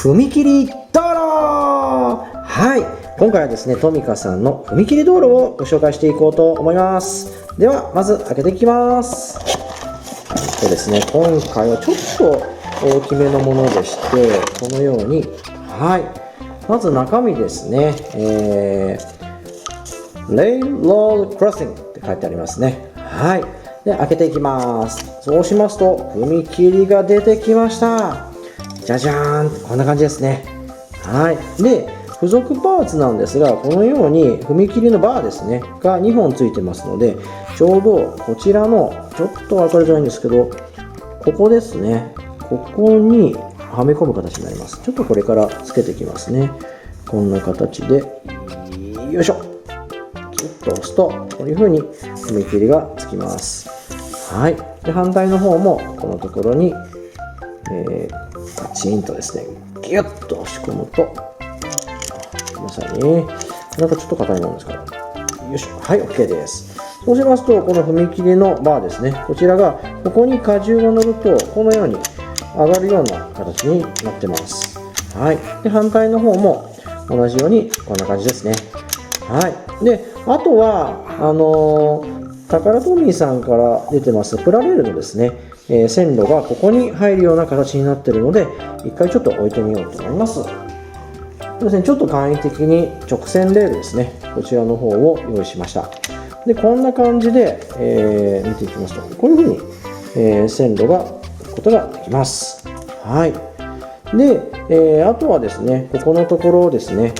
踏切道路。はい、今回はですねトミカさんの踏切道路をご紹介していこうと思います。ではまず開けていきます。そうですね、今回はちょっと大きめのものでして、このように、はい、まず中身ですね、Railroad Crossing って書いてありますね。はい、で開けていきます。そうしますと踏切が出てきました。じゃじゃーん、こんな感じですね。はい、で付属パーツなんですが、このように踏切のバーですねが2本ついてますので、ちょうどこちらのちょっと分かりづらいんですけど、ここですね、ここにはめ込む形になります。ちょっとこれからつけていきますね。こんな形でよいしょ、キュッと押すとこういう風に踏切がつきます。はい、で反対の方もこのところに、パチンとですねギュッと押し込むと、ごめんなさいね、なんかちょっと硬いものですから、よいしょ、はい OK です。そうしますとこの踏切のバーですね、こちらがここに荷重が乗るとこのように上がるような形になってます。はい、で反対の方も同じようにこんな感じですね。はい、であとはタカラトミーさんから出てますプラレールのですね、線路がここに入るような形になっているので、一回ちょっと置いてみようと思います。そうですね、ちょっと簡易的に直線レールですね、こちらの方を用意しました。でこんな感じで、見ていきますとこういうふうに、線路が置くことができます。はい、で、あとはですね、ここのところですね、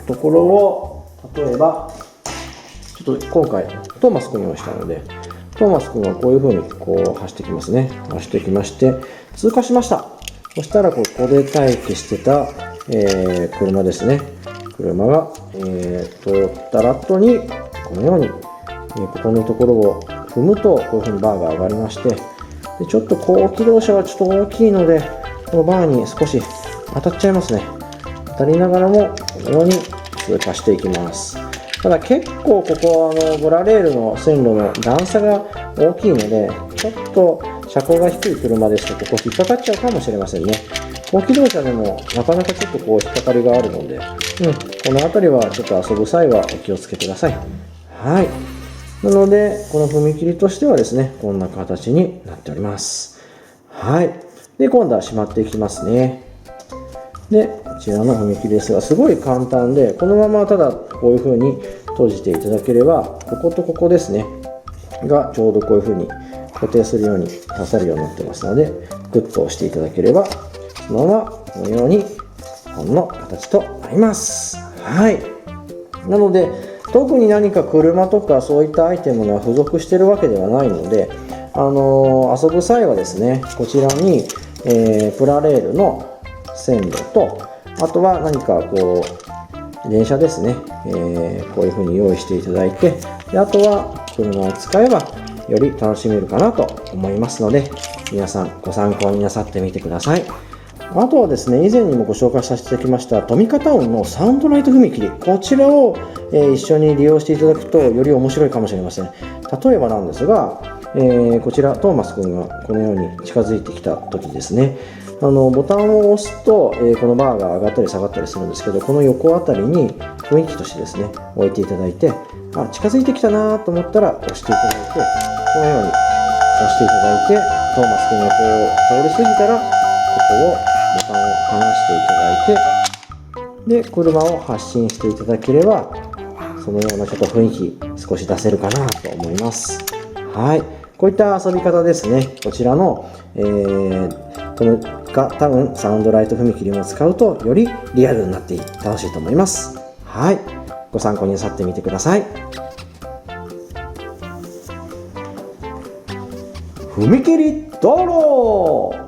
ところを例えばちょっと今回トーマス君に用意したので、トーマス君はこういうふうにこう走ってきますね。走ってきまして通過しました。そしたらここで待機してた、車ですね、車が、通ったら後にこのように、ここのところを踏むとこういうふうにバーが上がりまして、でちょっと後気動車はちょっと大きいのでこのバーに少し当たっちゃいますね。当たりながらもこのように通過していきます。ただ結構ここはモラレールの線路の段差が大きいので、ちょっと車高が低い車ですとここ引っかかっちゃうかもしれませんね。高機動車でもなかなかちょっとこう引っかかりがあるので、この辺りはちょっと遊ぶ際はお気をつけください。はい、なのでこの踏切としてはですねこんな形になっております。はい、で今度は閉まっていきますね。でこちらの踏切ですがすごい簡単で、このままただこういう風に閉じていただければ、こことここですねがちょうどこういう風に固定するように刺さるようになってますので、グッと押していただければそのままこのようにこの形となります。はい、なので特に何か車とかそういったアイテムが付属しているわけではないので、遊ぶ際はですねこちらに、プラレールの線路と、あとは何かこう電車ですね、こういう風に用意していただいて、であとは車を使えばより楽しめるかなと思いますので、皆さんご参考になさってみてください。あとはですね、以前にもご紹介させていただきましたトミカタウンのサウンドライト踏切、こちらを、一緒に利用していただくとより面白いかもしれません。例えばなんですが、こちらトーマス君がこのように近づいてきた時ですね、ボタンを押すと、このバーが上がったり下がったりするんですけど、この横あたりに雰囲気としてですね置いていただいて、近づいてきたなと思ったら押していただいて、このように押していただいて、トーマス君がこう通り過ぎたらここをボタンを離していただいて、で車を発進していただければそのようなちょっと雰囲気少し出せるかなと思います。はい、こういった遊び方ですね。こちらの、トミカタウンサウンドライト踏切を使うとよりリアルになって楽しいと思います。はい、ご参考になさってみてください。踏切道路。